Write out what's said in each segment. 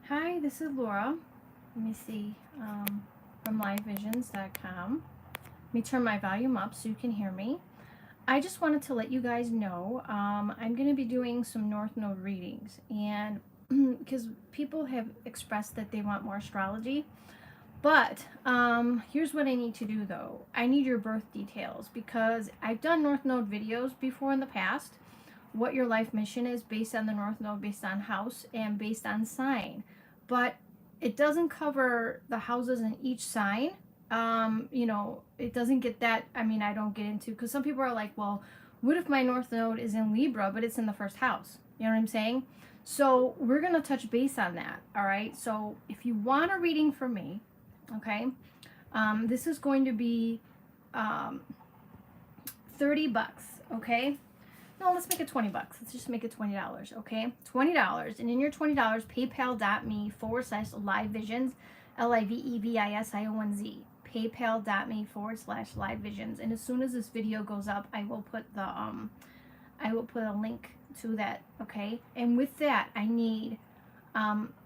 Hi, this is Laura. Let me see, from livevisions.com. Let me turn my volume up so you can hear me. I just wanted to let you guys know I'm going to be doing some North Node readings, and because people have expressed that they want more astrology. But here's what I need to do though. I need your birth details because I've done North Node videos before in the past. What your life mission is based on the North Node, based on house, and based on sign. But it doesn't cover the houses in each sign. It doesn't get that. I mean, I don't get into, because some people are like, well, what if my North Node is in Libra, but it's in the first house? You know what I'm saying? So we're going to touch base on that. All right. So if you want a reading from me, okay, this is going to be um, $30. Okay. No, let's make it $20. Let's just make it $20, okay? $20. And in your $20, paypal.me/livevisions, LIVEVISIONZ. Paypal.me/livevisions. And as soon as this video goes up, I will put a link to that, okay? And with that, I need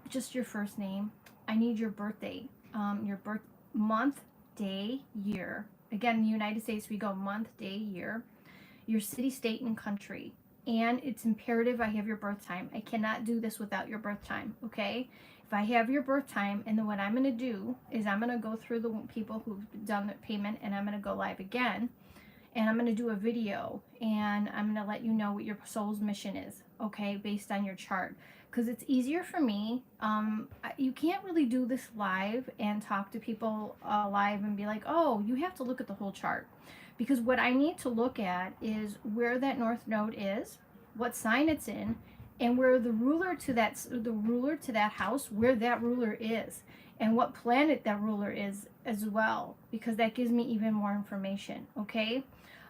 just your first name. I need your birthday, your birth month, day, year. Again, in the United States, we go month, day, year, your city, state, and country. And it's imperative I have your birth time. I cannot do this without your birth time, okay? If I have your birth time, and then what I'm going to do is I'm going to go through the people who've done the payment, and I'm going to go live again, and I'm going to do a video, and I'm going to let you know what your soul's mission is, okay, based on your chart. Because it's easier for me. You can't really do this live and talk to people live and be like, oh, you have to look at the whole chart. Because what I need to look at is where that North Node is, what sign it's in, and where the ruler to that house, where that ruler is, and what planet that ruler is as well, because that gives me even more information, okay?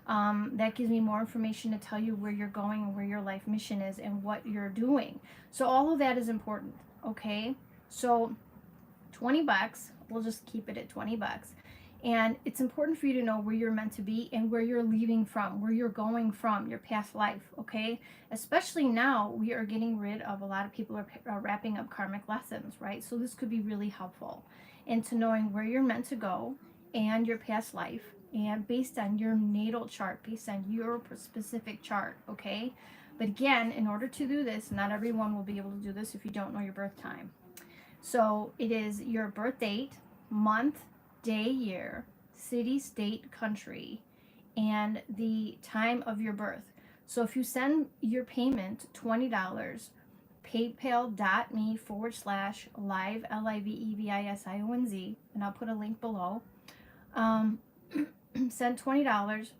That gives me more information to tell you where you're going and where your life mission is and what you're doing. So all of that is important, okay? So $20, we'll just keep it at $20. And it's important for you to know where you're meant to be and where you're leaving from, where you're going from, your past life, okay? Especially now, we are getting rid of, a lot of people are wrapping up karmic lessons, right? So this could be really helpful into knowing where you're meant to go and your past life, and based on your natal chart, based on your specific chart, okay? But again, in order to do this, not everyone will be able to do this if you don't know your birth time. So it is your birth date, month, day, year, city, state, country, and the time of your birth. So if you send your payment $20, paypal.me/live, LIVEVISIONZ, and I'll put a link below. Send $20.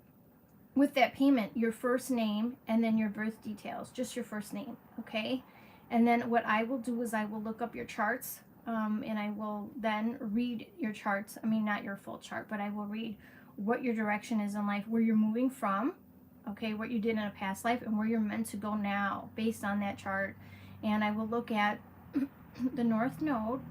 With that payment, your first name and then your birth details, just your first name, okay? And then what I will do is I will look up your charts, and I will then read your charts. I mean, not your full chart, but I will read what your direction is in life, where you're moving from, okay, what you did in a past life, and where you're meant to go now based on that chart. And I will look at the North Node,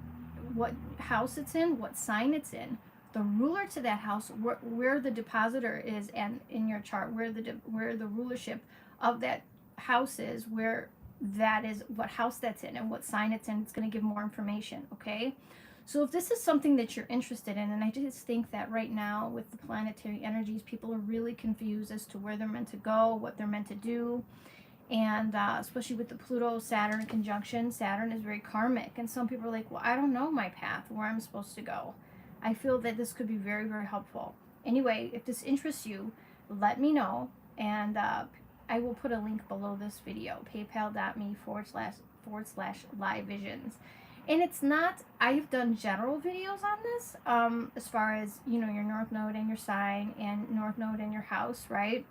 what house it's in, what sign it's in, the ruler to that house, where the depositor is, and in your chart, where the rulership of that house is, where that is, what house that's in, and what sign it's in. It's going to give more information, okay? So if this is something that you're interested in, and I just think that right now with the planetary energies, people are really confused as to where they're meant to go, what they're meant to do, and especially with the Pluto-Saturn conjunction. Saturn is very karmic, and some people are like, well, I don't know my path, where I'm supposed to go. I feel that this could be very, very helpful. Anyway, if this interests you, let me know, and I will put a link below this video, paypal.me/livevisions. And it's not, I've done general videos on this, as far as, your North Node and your sign, and North Node and your house, right?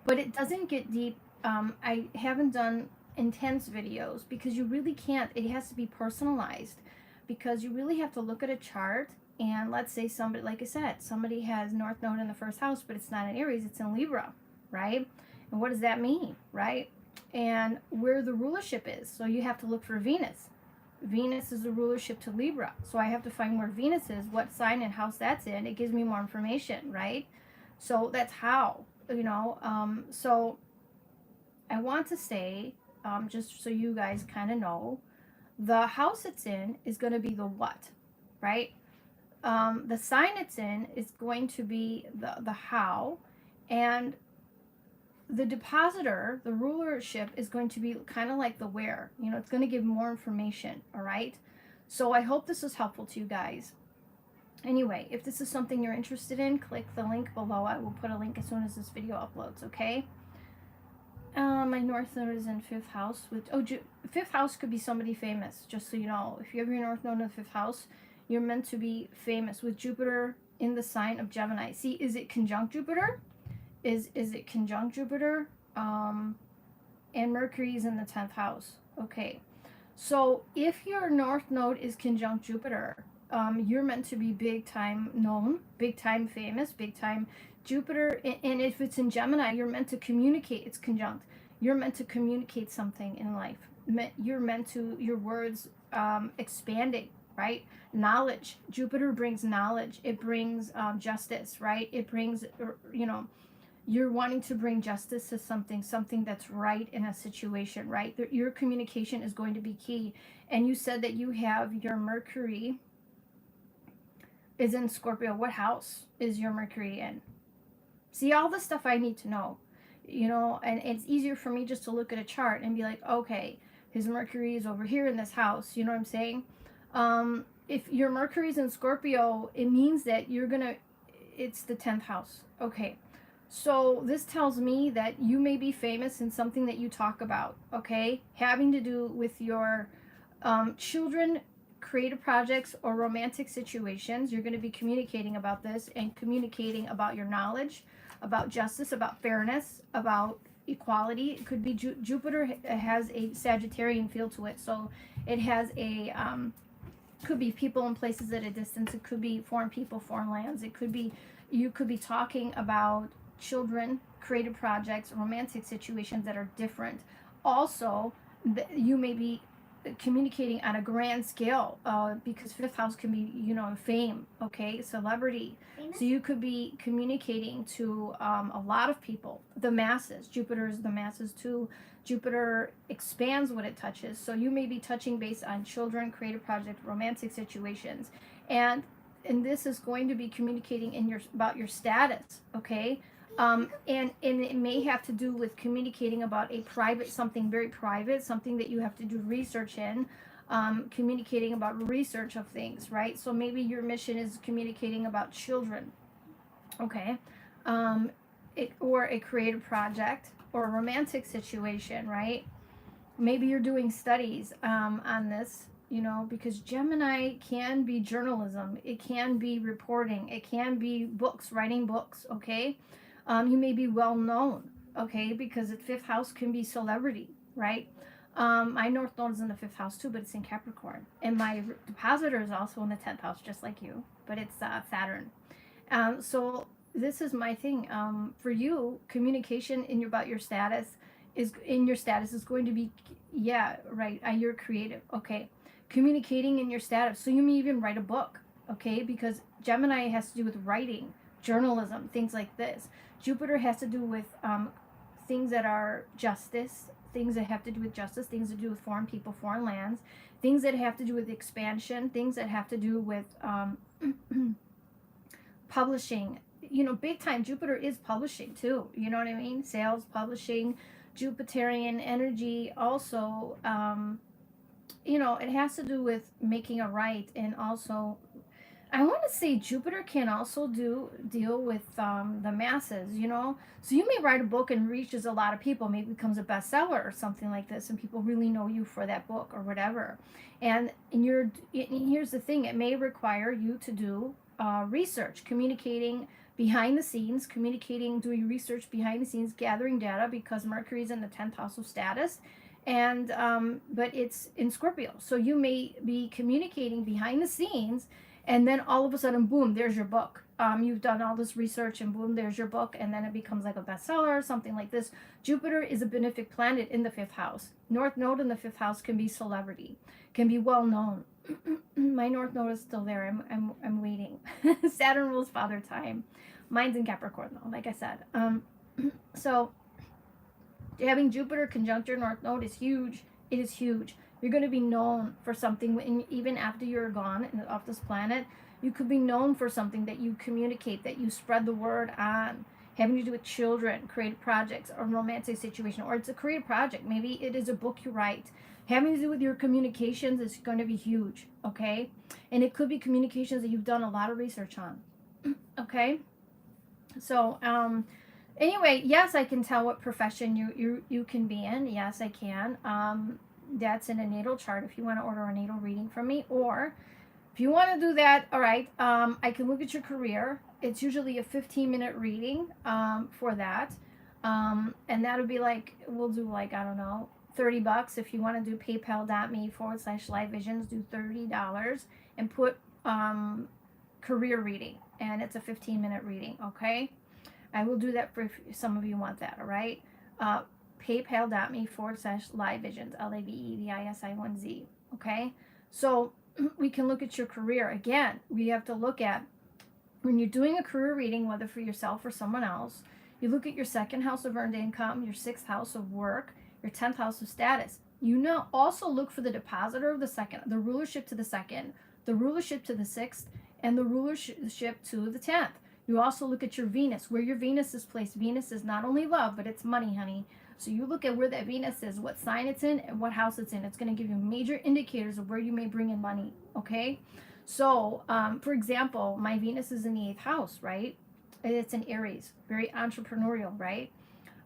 But it doesn't get deep. I haven't done intense videos because you really can't, it has to be personalized, because you really have to look at a chart. And let's say somebody, like I said, somebody has North Node in the first house, but it's not in Aries, it's in Libra, right? And what does that mean, right? And where the rulership is. So you have to look for Venus. Venus is the rulership to Libra. So I have to find where Venus is, what sign and house that's in. It gives me more information, right? So that's how, so I want to say, just so you guys kind of know, The house it's in is going to be the what, right? The sign it's in is going to be the how, and the depositor, the rulership, is going to be kind of like the where. You know, it's going to give more information, all right? So I hope this is helpful to you guys. Anyway, if this is something you're interested in, click the link below. I will put a link as soon as this video uploads, okay? My North Node is in 5th house. Fifth house could be somebody famous, just so you know. If you have your North Node in the 5th house, you're meant to be famous with Jupiter in the sign of Gemini. See, is it conjunct Jupiter? Is it conjunct Jupiter? And Mercury is in the 10th house. Okay. So if your North Node is conjunct Jupiter, you're meant to be big time known, big time famous, big time Jupiter. And if it's in Gemini, you're meant to communicate. It's conjunct. You're meant to communicate something in life. You're meant to, your words expanding, right? Knowledge. Jupiter brings knowledge. It brings justice, right? It brings, you know, you're wanting to bring justice to something that's right in a situation, right? Your communication is going to be key. And you said that you have your Mercury is in Scorpio. What house is your Mercury in? See, all the stuff I need to know, you know, and it's easier for me just to look at a chart and be like, okay, his Mercury is over here in this house. You know what I'm saying? If your Mercury is in Scorpio, it means that it's the 10th house. Okay. So this tells me that you may be famous in something that you talk about, okay? Having to do with your children, creative projects, or romantic situations. You're going to be communicating about this and communicating about your knowledge, about justice, about fairness, about equality. It could be Jupiter has a Sagittarian feel to it, so it has a could be people and places at a distance. It could be foreign people, foreign lands. It could be, you could be talking about children, creative projects, romantic situations that are different. Also, you may be communicating on a grand scale because 5th house can be, you know, fame, okay, celebrity. Famous? So you could be communicating to a lot of people, the masses. Jupiter is the masses too. Jupiter expands what it touches. So you may be touching base on children, creative project, romantic situations, and this is going to be communicating about your status, okay? And it may have to do with communicating about something very private, something that you have to do research in, communicating about research of things, right? So maybe your mission is communicating about children, okay? Or a creative project or a romantic situation, right? Maybe you're doing studies on this, you know, because Gemini can be journalism, it can be reporting, it can be books, writing books, okay? You may be well known, okay, because the 5th house can be celebrity, right? My North Node is in the 5th house too, but it's in Capricorn. And my depositor is also in the 10th house, just like you, but it's Saturn. So this is my thing. For you, communication about your status is going to be, yeah, right, you're creative, okay. Communicating in your status. So you may even write a book, okay, because Gemini has to do with writing, journalism, things like this. Jupiter has to do with things that are justice, things that have to do with justice, things to do with foreign people, foreign lands, things that have to do with expansion, things that have to do with publishing. You know, big time Jupiter is publishing too. You know what I mean? Sales, publishing, Jupiterian energy also, you know, it has to do with making a right. And also, I want to say Jupiter can also deal with the masses, you know. So you may write a book and reaches a lot of people, maybe becomes a bestseller or something like this, and people really know you for that book or whatever. And here's the thing: it may require you to do research, communicating behind the scenes, doing research behind the scenes, gathering data, because Mercury's in the 10th house of status, and but it's in Scorpio, so you may be communicating behind the scenes. And then all of a sudden, boom, there's your book. You've done all this research and boom, there's your book. And then it becomes like a bestseller or something like this. Jupiter is a benefic planet in the 5th house. North Node in the 5th house can be celebrity, can be well known. My North Node is still there. I'm waiting. Saturn rules father time. Mine's in Capricorn though, like I said. So having Jupiter conjunct your North Node is huge. It is huge. You're going to be known for something, even after you're gone and off this planet. You could be known for something that you communicate, that you spread the word on, having to do with children, creative projects, or romantic situation, or it's a creative project. Maybe it is a book you write. Having to do with your communications is going to be huge, okay? And it could be communications that you've done a lot of research on, okay? So, anyway, yes, I can tell what profession you can be in. Yes, I can. That's in a natal chart if you want to order a natal reading from me. Or if you want to do that, all right, I can look at your career. It's usually a 15-minute reading for that. And that would be like, we'll do like, I don't know, $30. If you want to do paypal.me/live visions, do $30 and put career reading. And it's a 15-minute reading, okay? I will do that for if some of you want that, all right? PayPal.me/live visions, LAVEVISI1Z, okay? So we can look at your career. Again, we have to look at, when you're doing a career reading, whether for yourself or someone else, you look at your second house of earned income, your sixth house of work, your 10th house of status. You know, also look for the depositor of the second, the rulership to the second, the rulership to the sixth, and the rulership to the 10th. You also look at your Venus, where your Venus is placed. Venus is not only love, but it's money, honey. So you look at where that Venus is, what sign it's in, and what house it's in. It's going to give you major indicators of where you may bring in money, okay? So, for example, my Venus is in the 8th house, right? It's in Aries, very entrepreneurial, right?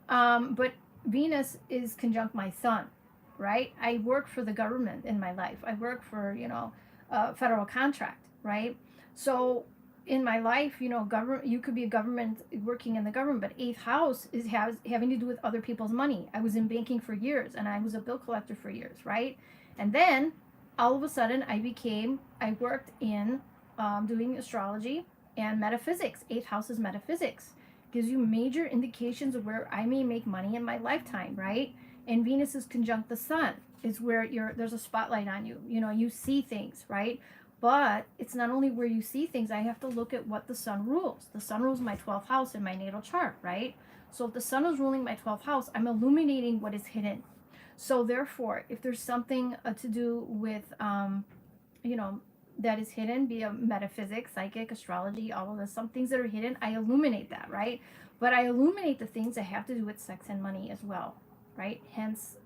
But Venus is conjunct my Sun, right? I work for the government in my life. I work for, federal contract, right? So in my life, government, you could be a government working in the government, but 8th house is having to do with other people's money. I was in banking for years, and I was a bill collector for years, right? And then all of a sudden I worked in doing astrology and metaphysics. 8th house is metaphysics. Gives you major indications of where I may make money in my lifetime, right? And Venus is conjunct the Sun. Is where there's a spotlight on you. You see things, right? But it's not only where you see things, I have to look at what the Sun rules. The Sun rules my 12th house in my natal chart, right? So if the Sun is ruling my 12th house, I'm illuminating what is hidden. So therefore, if there's something to do with, that is hidden, be it metaphysics, psychic, astrology, all of this, some things that are hidden, I illuminate that, right? But I illuminate the things that have to do with sex and money as well, right? Hence,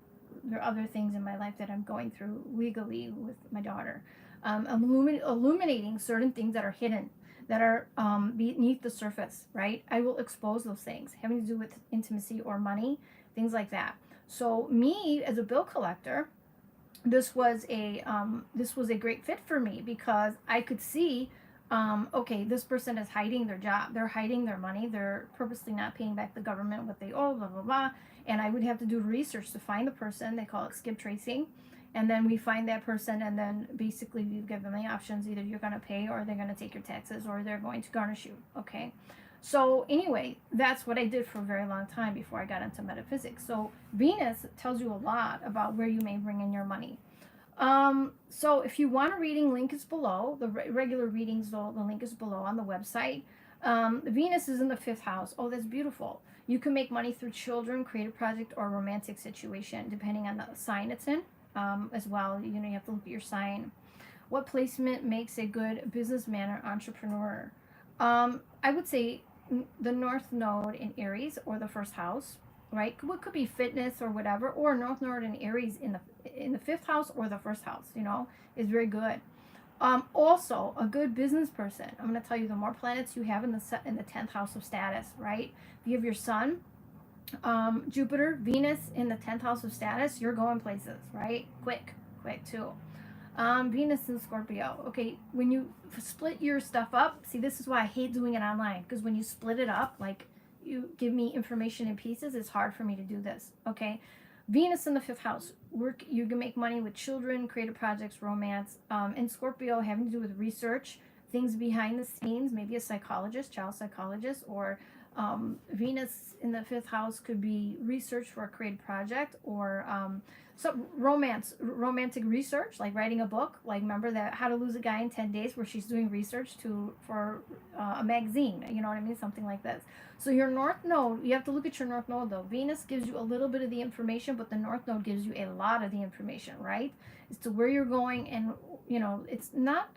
there are other things in my life that I'm going through legally with my daughter. Illuminating certain things that are hidden, that are beneath the surface, right? I will expose those things having to do with intimacy or money, things like that. So me as a bill collector, this was a great fit for me because I could see, okay, this person is hiding their job, they're hiding their money, they're purposely not paying back the government what they owe, blah blah blah. And I would have to do research to find the person. They call it skip tracing. And then we find that person, and then basically we give them the options. Either you're going to pay, or they're going to take your taxes, or they're going to garnish you, okay? So anyway, that's what I did for a very long time before I got into metaphysics. So Venus tells you a lot about where you may bring in your money. So if you want a reading, link is below. The regular readings, though, the link is below on the website. Venus is in the 5th house. Oh, that's beautiful. You can make money through children, creative project, or romantic situation, depending on the sign it's in. As well, you have to look at your sign. What placement makes a good businessman or entrepreneur? I would say the North Node in Aries, or the 1st house, right? What could be fitness or whatever, or North Node in Aries in the 5th house or the 1st house, is very good. Also, a good business person. I'm going to tell you, the more planets you have in the 10th house of status, right? If you have your Sun, Jupiter, Venus in the 10th house of status, you're going places, right? Quick too. Venus in Scorpio. Okay, when you split your stuff up, see, this is why I hate doing it online, because when you split it up, like you give me information in pieces, it's hard for me to do this, okay? Venus in the 5th house, you can make money with children, creative projects, romance. In Scorpio, having to do with research, things behind the scenes, maybe a psychologist, child psychologist, or Venus in the 5th house could be research for a creative project, or some romantic research, like writing a book. Like, remember that How to Lose a Guy in 10 Days, where she's doing research for a magazine, you know what I mean? Something like this. So your North Node, you have to look at your North Node though. Venus gives you a little bit of the information, but the North Node gives you a lot of the information, right? As to where you're going, and, it's not,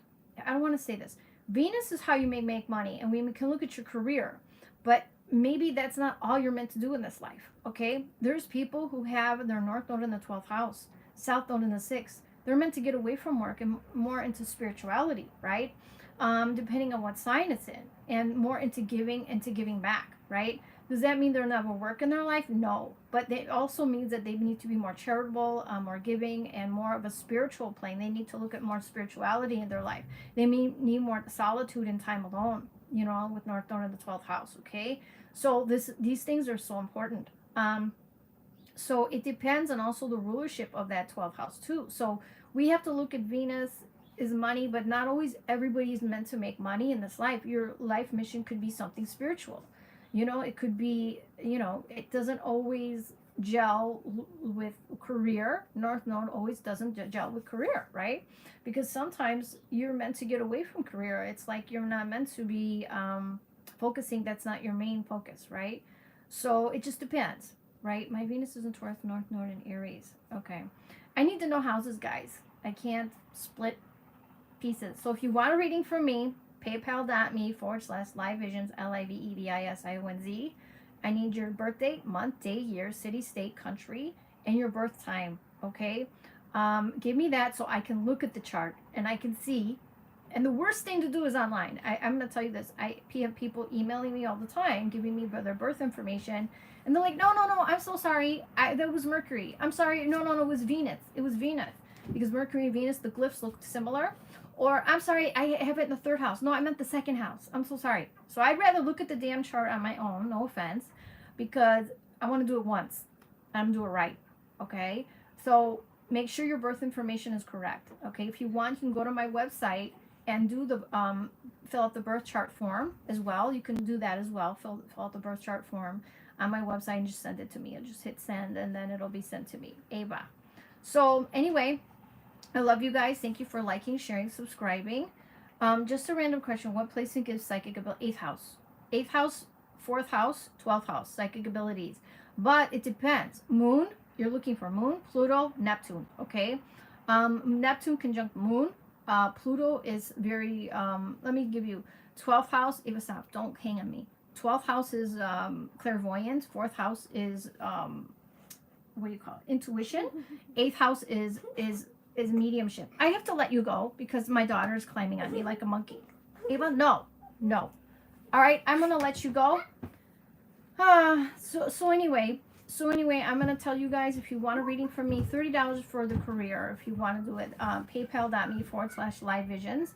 I don't want to say this. Venus is how you may make money, and we can look at your career, but maybe that's not all you're meant to do in this life, okay? There's people who have their North Node in the 12th house, South Node in the 6th. They're meant to get away from work and more into spirituality, right? Depending on what sign it's in, and more into giving and to giving back, right? Does that mean they'll never work in their life? No. But it also means that they need to be more charitable, more giving, and more of a spiritual plane. They need to look at more spirituality in their life. They may need more solitude and time alone, with North Node in the 12th house, okay? So these things are so important. So it depends on also the rulership of that 12th house too. So we have to look at Venus is money, but not always everybody's meant to make money in this life. Your life mission could be something spiritual. It could be, it doesn't always gel with career. North Node always doesn't gel with career, right? Because sometimes you're meant to get away from career. It's like you're not meant to be focusing. That's not your main focus, right? So it just depends, right? My Venus is in Taurus, North Node in Aries. Okay. I need to know houses, guys. I can't split pieces. So if you want a reading from me, paypal.me/livevisions, LIVEVISIONZ. I need your birth date, month, day, year, city, state, country, and your birth time, okay? Give me that so I can look at the chart and I can see. And the worst thing to do is online. I'm going to tell you this. I have people emailing me all the time, giving me their birth information. And they're like, no, I'm so sorry. That was Mercury. I'm sorry. No, it was Venus. It was Venus. Because Mercury and Venus, the glyphs looked similar. Or, I'm sorry, I have it in the 3rd house. No, I meant the 2nd house. I'm so sorry. So I'd rather look at the damn chart on my own, no offense, because I want to do it once. I'm going to do it right, okay? So make sure your birth information is correct, okay? If you want, you can go to my website and do the, fill out the birth chart form as well. You can do that as well, fill out the birth chart form on my website and just send it to me. I'll just hit send and then it'll be sent to me, Ava. So anyway, I love you guys. Thank you for liking, sharing, subscribing. Just a random question. What placement gives psychic ability? 8th house. 8th house, 4th house, 12th house. Psychic abilities. But it depends. Moon, you're looking for Moon, Pluto, Neptune. Okay? Neptune conjunct Moon. Pluto is very, let me give you 12th house. Eva, stop. Don't hang on me. 12th house is clairvoyance. 4th house is, what do you call it? Intuition. 8th house is mediumship. I have to let you go because my daughter is climbing on me like a monkey. Ava, no. All right, I'm gonna let you go. So anyway, I'm gonna tell you guys, if you want a reading from me, $30 for the career. If you want to do it, paypal.me/livevisions.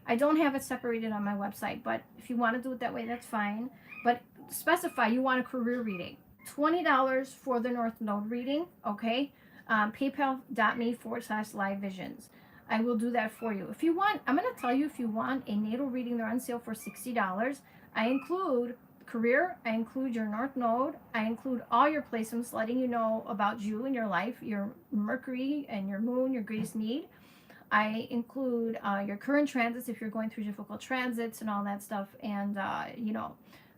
I don't have it separated on my website, but if you want to do it that way, that's fine. But specify you want a career reading. $20 for the North Node reading, okay? paypal.me/livevisions. I will do that for you. If you want, I'm going to tell you, if you want a natal reading, they're on sale for $60. I include career, I include your North Node, I include all your placements, letting you know about you and your life, your Mercury and your Moon, your greatest need. I include your current transits if you're going through difficult transits and all that stuff. And,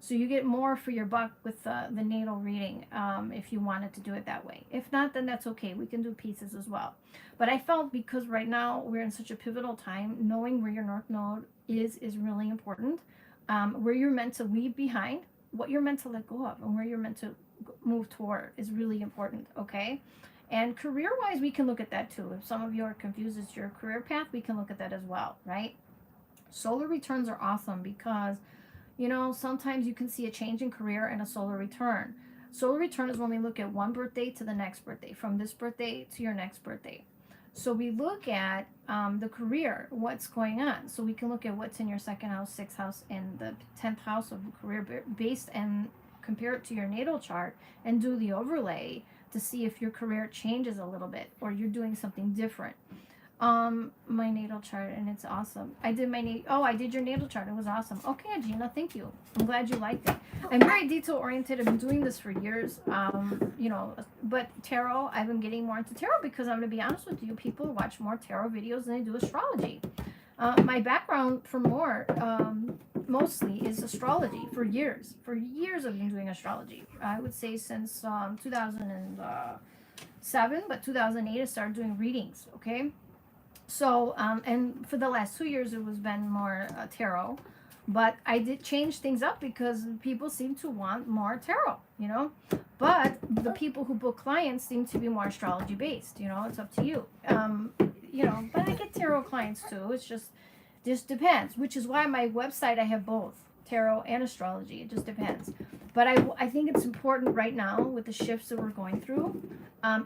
so you get more for your buck with the natal reading if you wanted to do it that way. If not, then that's okay. We can do pieces as well. But I felt because right now we're in such a pivotal time, knowing where your North Node is really important. Where you're meant to leave behind, what you're meant to let go of, and where you're meant to move toward is really important, okay? And career-wise, we can look at that too. If some of you are confused as to your career path, we can look at that as well, right? Solar returns are awesome because sometimes you can see a change in career and a solar return. Solar return is when we look at one birthday to the next birthday, from this birthday to your next birthday. So we look at the career, what's going on. So we can look at what's in your 2nd house, 6th house, and the 10th house of the career based, and compare it to your natal chart and do the overlay to see if your career changes a little bit or you're doing something different. My natal chart, and it's awesome. I did I did your natal chart. It was awesome. Okay, Gina, thank you. I'm glad you liked it. I'm very detail oriented. I've been doing this for years. But tarot, I've been getting more into tarot because I'm going to be honest with you, people watch more tarot videos than they do astrology. My background for more, mostly is astrology for years. For years I've been doing astrology. I would say since 2007, but 2008 I started doing readings, okay? So, and for the last 2 years, it was been more tarot, but I did change things up because people seem to want more tarot, But the people who book clients seem to be more astrology based, It's up to you, But I get tarot clients too. It's just depends, which is why my website I have both tarot and astrology. It just depends. But I think it's important right now with the shifts that we're going through.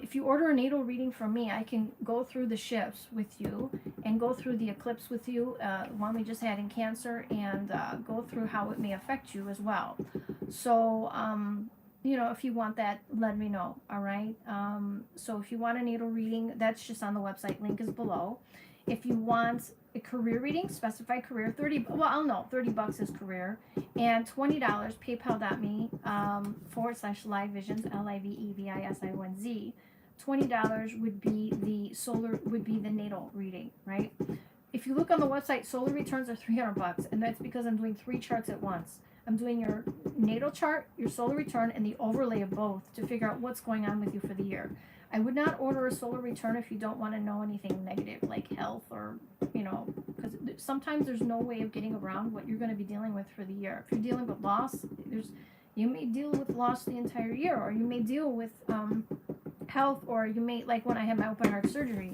If you order a natal reading from me, I can go through the shifts with you and go through the eclipse with you, one we just had in Cancer, and go through how it may affect you as well. So, if you want that, let me know, all right? So if you want a natal reading, that's just on the website. Link is below. If you want a career reading, specify career, $30 is career, and $20, paypal.me/livevisions, LIVEVISIONZ. $20 would be the natal reading, right? If you look on the website, solar returns are $300, and that's because I'm doing 3 charts at once. I'm doing your natal chart, your solar return, and the overlay of both to figure out what's going on with you for the year. I would not order a solar return if you don't want to know anything negative like health or, because sometimes there's no way of getting around what you're going to be dealing with for the year. If you're dealing with loss, you may deal with loss the entire year, or you may deal with health, or you may, like when I had my open heart surgery,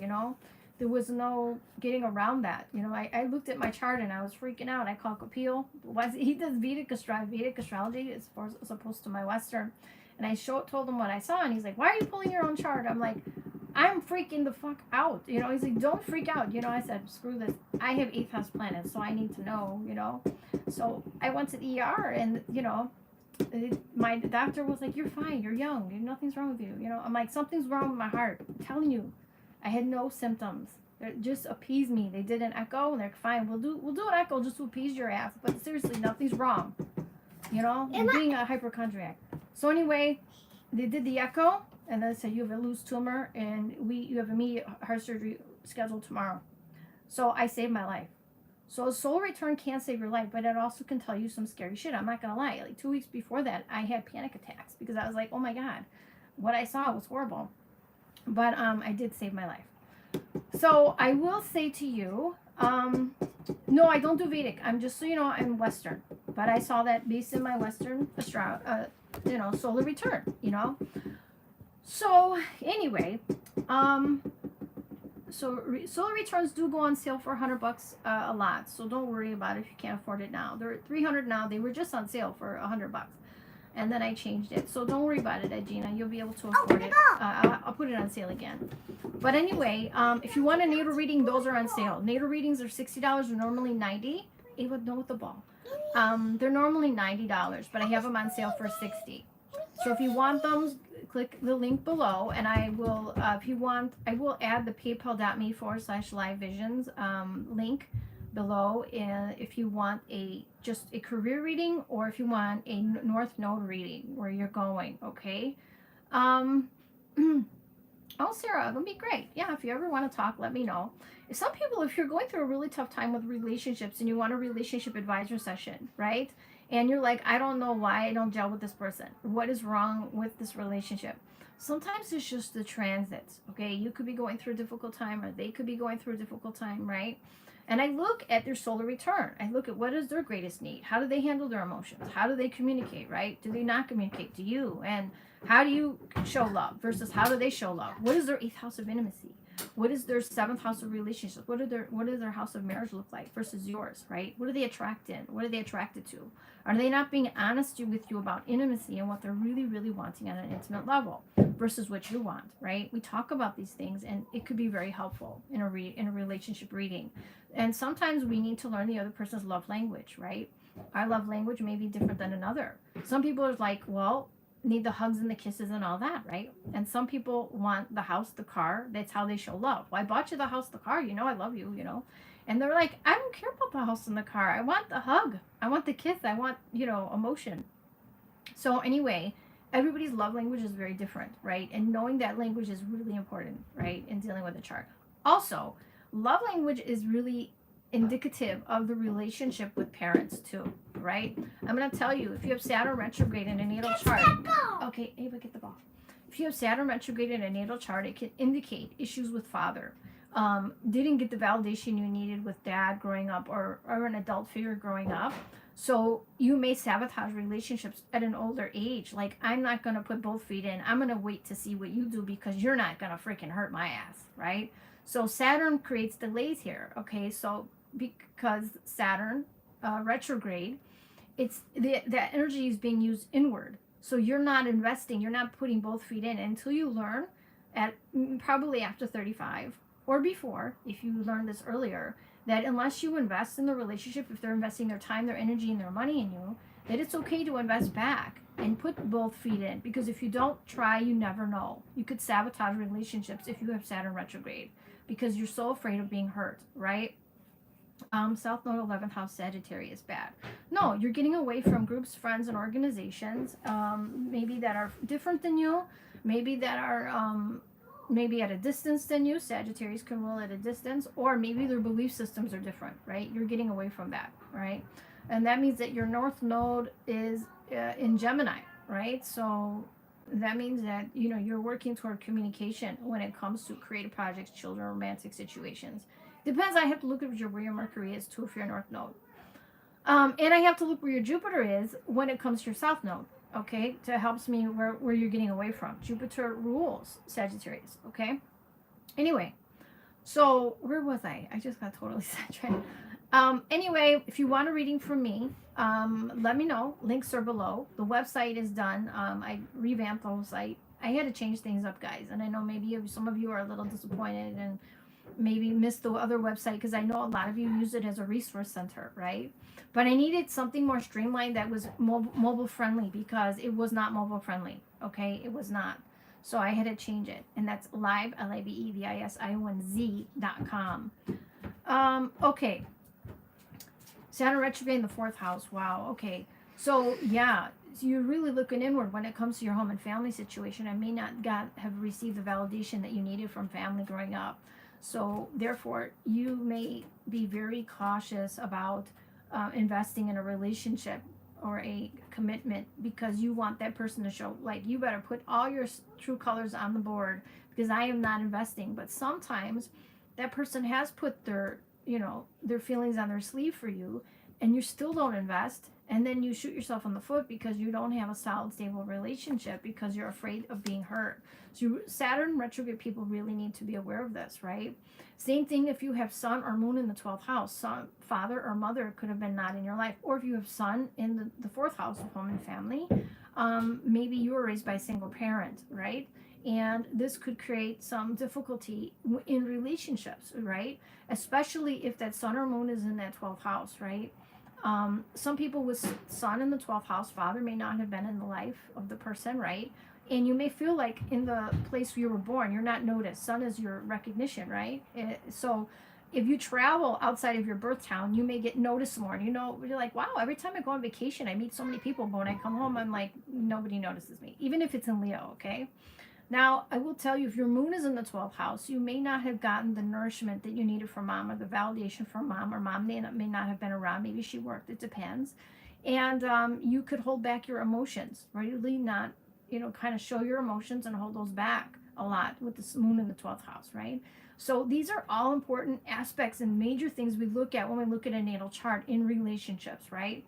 there was no getting around that. I looked at my chart and I was freaking out. I called Kapil. He does Vedic astrology as opposed to my Western. And I told him what I saw, and he's like, "Why are you pulling your own chart?" I'm like, "I'm freaking the fuck out." He's like, "Don't freak out." I said, "Screw this. I have 8th house planets, so I need to know, So I went to the ER, and, my doctor was like, "You're fine. You're young. Nothing's wrong with you." I'm like, "Something's wrong with my heart. I'm telling you." I had no symptoms. It just appeased me. They did an echo, and they're fine. We'll do an echo just to appease your ass. But seriously, nothing's wrong. You're being a hypochondriac. So anyway, they did the echo, and then said you have a loose tumor, and you have immediate heart surgery scheduled tomorrow. So I saved my life. So a solar return can save your life, but it also can tell you some scary shit. I'm not gonna lie. Like 2 weeks before that, I had panic attacks because I was like, "Oh my god, what I saw was horrible." But I did save my life. So I will say to you, no, I don't do Vedic. I'm just, so you know, I'm Western. But I saw that based in my Western solar return, So anyway, solar returns do go on sale for $100 a lot. So don't worry about it if you can't afford it now. They're at $300 now. They were just on sale for $100. And then I changed it. So don't worry about it, Edgina. You'll be able to afford it. I'll put it on sale again. But anyway, if you want a natal reading, those are on sale. Natal readings are $60. They're normally $90. Ava, no with the ball. They're normally $90, but I have them on sale for $60. So if you want them, click the link below, and I will, if you want, I will add the paypal.me/livevisions link below, and if you want just a career reading, or if you want a North Node reading where you're going, okay? Oh, Sarah, that'd be great. Yeah, if you ever want to talk, let me know. Some people, if you're going through a really tough time with relationships and you want a relationship advisor session, right? And you're like, I don't know why I don't gel with this person. What is wrong with this relationship? Sometimes it's just the transits, okay? You could be going through a difficult time, or they could be going through a difficult time, right? And I look at their solar return. I look at what is their greatest need. How do they handle their emotions? How do they communicate, right? Do they not communicate to you? And how do you show love versus how do they show love? What is their 8th house of intimacy? What is their 7th house of relationships? What does their house of marriage look like versus yours, right? What are they attracted? What are they attracted to? Are they not being honest with you about intimacy and what they're really, really wanting on an intimate level versus what you want, right? We talk about these things, and it could be very helpful in a relationship reading. And sometimes we need to learn the other person's love language, right? Our love language may be different than another. Some people are like, well, need the hugs and the kisses and all that, right? And some people want the house, the car. That's how they show love. Well, I bought you the house, the car. You know I love you, you know. And they're like, I don't care about the house and the car. I want the hug. I want the kiss. I want, you know, emotion. So anyway, everybody's love language is very different, right? And knowing that language is really important, right, in dealing with a chart. Also, love language is really indicative of the relationship with parents too, right? I'm going to tell you, if you have Saturn retrograde in a natal chart. Okay, Ava, get the ball. If you have Saturn retrograde in a natal chart, it can indicate issues with father. Didn't get the validation you needed with dad growing up, or an adult figure growing up. So you may sabotage relationships at an older age. Like, I'm not going to put both feet in. I'm going to wait to see what you do because you're not going to freaking hurt my ass, right? So Saturn creates delays here, okay? So because Saturn retrograde, it's that energy is being used inward. So you're not investing, you're not putting both feet in until you learn at probably after 35 or before, if you learned this earlier, that unless you invest in the relationship, if they're investing their time, their energy, and their money in you, that it's okay to invest back and put both feet in. Because if you don't try, you never know. You could sabotage relationships if you have Saturn retrograde because you're so afraid of being hurt, right? South Node 11th house Sagittarius bad. No, you're getting away from groups, friends, and organizations, maybe that are different than you, maybe that are maybe at a distance than you. Sagittarius can rule at a distance, or maybe their belief systems are different, right? You're getting away from that, right? And that means that your North Node is in Gemini, right? So that means that, you know, you're working toward communication when it comes to creative projects, children, romantic situations. Depends. I have to look at where your Mercury is too if you're North Node. And I have to look where your Jupiter is when it comes to your South Node, okay? To helps me where you're getting away from. Jupiter rules Sagittarius, okay? Anyway, so where was I? I just got totally sidetracked. Anyway, if you want a reading from me, let me know. Links are below. The website is done. I revamped the whole site. I had to change things up, guys. And I know maybe some of you are a little disappointed and maybe missed the other website because I know a lot of you use it as a resource center, right? But I needed something more streamlined that was mobile friendly because it was not mobile friendly, okay? It was not. So I had to change it. And that's live, LIVEVISIONZ.com. Okay. Saturn retrograde in the 4th house. Wow, okay. So, yeah, so you're really looking inward when it comes to your home and family situation. I may not have received the validation that you needed from family growing up. So therefore, you may be very cautious about investing in a relationship or a commitment because you want that person to show, like, you better put all your true colors on the board because I am not investing. But sometimes that person has put their, you know, their feelings on their sleeve for you and you still don't invest. And then you shoot yourself in the foot because you don't have a solid, stable relationship because you're afraid of being hurt. So Saturn retrograde people really need to be aware of this, right? Same thing if you have Sun or Moon in the 12th house. Son, father or mother could have been not in your life. Or if you have Sun in the 4th house of home and family, maybe you were raised by a single parent, right? And this could create some difficulty in relationships, right? Especially if that Sun or Moon is in that 12th house, right? Some people with Sun in the 12th house, father may not have been in the life of the person, right? And you may feel like in the place where you were born, you're not noticed. Sun is your recognition, right? So if you travel outside of your birth town, you may get noticed more. And you know, you're like, wow, every time I go on vacation, I meet so many people. But when I come home, I'm like, nobody notices me, even if it's in Leo, okay? Now, I will tell you, if your moon is in the 12th house, you may not have gotten the nourishment that you needed from mom or the validation from mom, or mom may not have been around. Maybe she worked. It depends. And you could hold back your emotions, really not, you know, kind of show your emotions and hold those back a lot with this moon in the 12th house, right? So these are all important aspects and major things we look at when we look at a natal chart in relationships, right?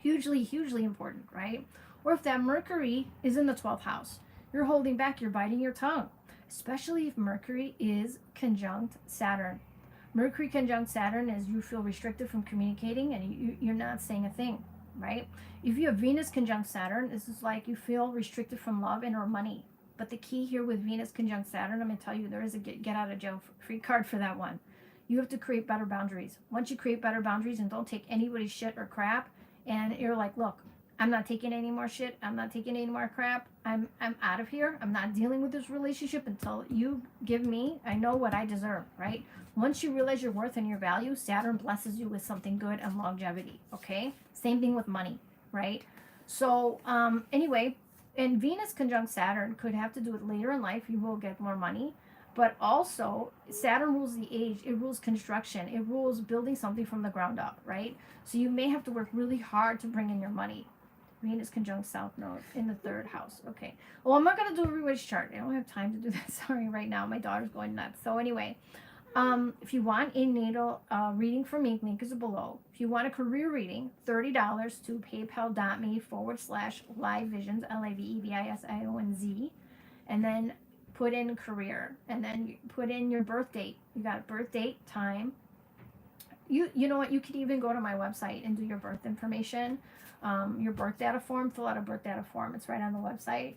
Hugely, hugely important, right? Or if that Mercury is in the 12th house, you're holding back, you're biting your tongue, especially if Mercury is conjunct Saturn. Mercury conjunct Saturn is you feel restricted from communicating and you're not saying a thing, right? If you have Venus conjunct Saturn, this is like you feel restricted from love and or money. But the key here with Venus conjunct Saturn, I'm going to tell you, there is a get out of jail free card for that one. You have to create better boundaries. Once you create better boundaries and don't take anybody's shit or crap, and you're like, look, I'm not taking any more shit. I'm not taking any more crap. I'm out of here. I'm not dealing with this relationship until you give me, I know what I deserve, right? Once you realize your worth and your value, Saturn blesses you with something good and longevity, okay? Same thing with money, right? So, anyway, and Venus conjunct Saturn could have to do with later in life, you will get more money. But also, Saturn rules the age, it rules construction, it rules building something from the ground up, right? So you may have to work really hard to bring in your money. Venus conjunct South Node in the 3rd house. Okay. Well, I'm not going to do everybody's chart. I don't have time to do that. Sorry, right now. My daughter's going nuts. So anyway, if you want a natal reading from me, link is below. If you want a career reading, $30 to paypal.me/livevisions, LAVEVISIONZ. And then put in career. And then you put in your birth date. You got birth date, time. You know what? You could even go to my website and do your birth information. Your birth data form, fill out a birth data form. It's right on the website.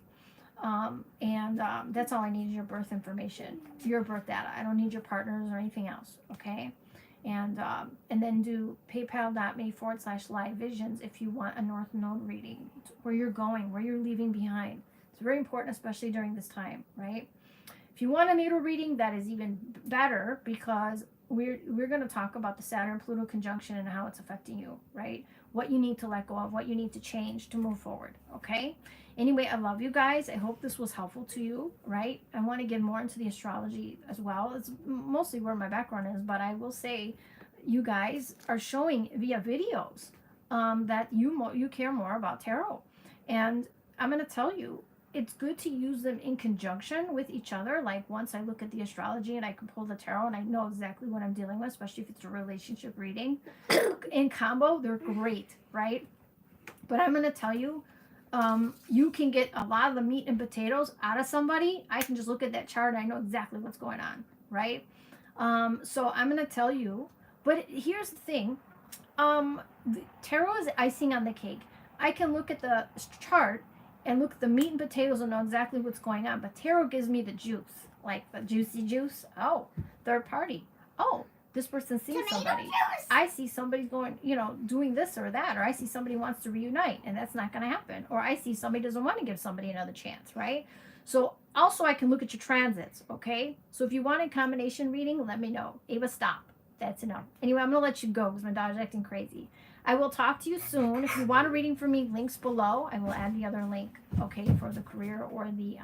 That's all I need is your birth information, your birth data. I don't need your partners or anything else. Okay. And then do paypal.me/livevisions if you want a North Node reading, where you're going, where you're leaving behind. It's very important, especially during this time, right? If you want a natal reading, that is even better, because we're going to talk about the Saturn-Pluto conjunction and how it's affecting you, right? What you need to let go of, what you need to change to move forward, okay? Anyway, I love you guys. I hope this was helpful to you, right? I want to get more into the astrology as well. It's mostly where my background is, but I will say you guys are showing via videos that you care more about tarot. And I'm going to tell you, it's good to use them in conjunction with each other. Like, once I look at the astrology and I can pull the tarot and I know exactly what I'm dealing with, especially if it's a relationship reading. In combo, they're great, right? But I'm going to tell you, you can get a lot of the meat and potatoes out of somebody. I can just look at that chart and I know exactly what's going on, right? So I'm going to tell you, but here's the thing. The tarot is icing on the cake. I can look at the chart and look at the meat and potatoes and know exactly what's going on. But tarot gives me the juice, like the juicy juice. Oh, third party. Oh, this person sees somebody. I see somebody going, doing this or that, or I see somebody wants to reunite, and that's not going to happen. Or I see somebody doesn't want to give somebody another chance, right? So also I can look at your transits, okay? So if you want a combination reading, let me know. Ava, stop. That's enough. Anyway, I'm going to let you go because my daughter's acting crazy. I will talk to you soon. If you want a reading from me, links below. I will add the other link, okay, for the career or the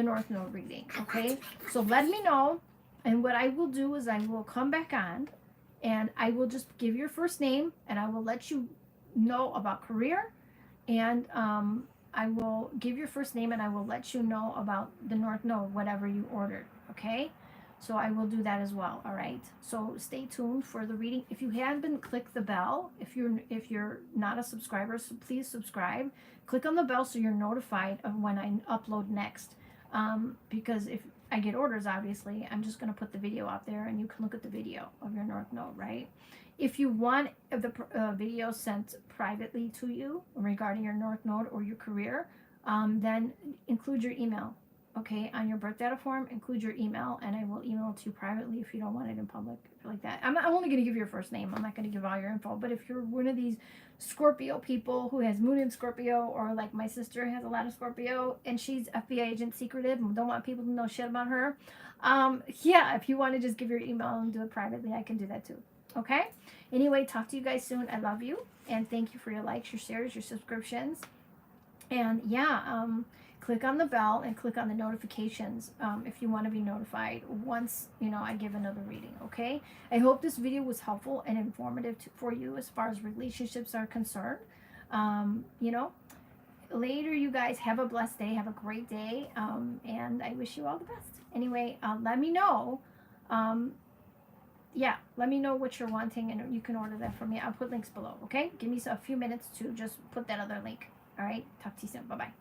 North Node reading, okay? So let me know, and what I will do is I will come back on, and I will just give your first name, and I will let you know about career, and I will give your first name, and I will let you know about the North Node, whatever you ordered, okay? So I will do that as well, all right? So stay tuned for the reading. If you haven't, click the bell. If you're not a subscriber, so please subscribe. Click on the bell so you're notified of when I upload next. Because if I get orders, obviously, I'm just going to put the video out there and you can look at the video of your North Node, right? If you want the video sent privately to you regarding your North Node or your career, then include your email. Okay, on your birth data form, include your email, and I will email it to you privately if you don't want it in public, like that. I'm only going to give you your first name. I'm not going to give all your info. But if you're one of these Scorpio people who has moon in Scorpio, or like my sister has a lot of Scorpio, and she's FBI agent secretive and don't want people to know shit about her, yeah, if you want to just give your email and do it privately, I can do that too. Okay? Anyway, talk to you guys soon. I love you, and thank you for your likes, your shares, your subscriptions. And yeah, click on the bell and click on the notifications if you want to be notified once, I give another reading, okay? I hope this video was helpful and informative for you as far as relationships are concerned. Later, you guys, have a blessed day. Have a great day. And I wish you all the best. Anyway, let me know. Let me know what you're wanting, and you can order that from me. I'll put links below, okay? Give me a few minutes to just put that other link. All right? Talk to you soon. Bye-bye.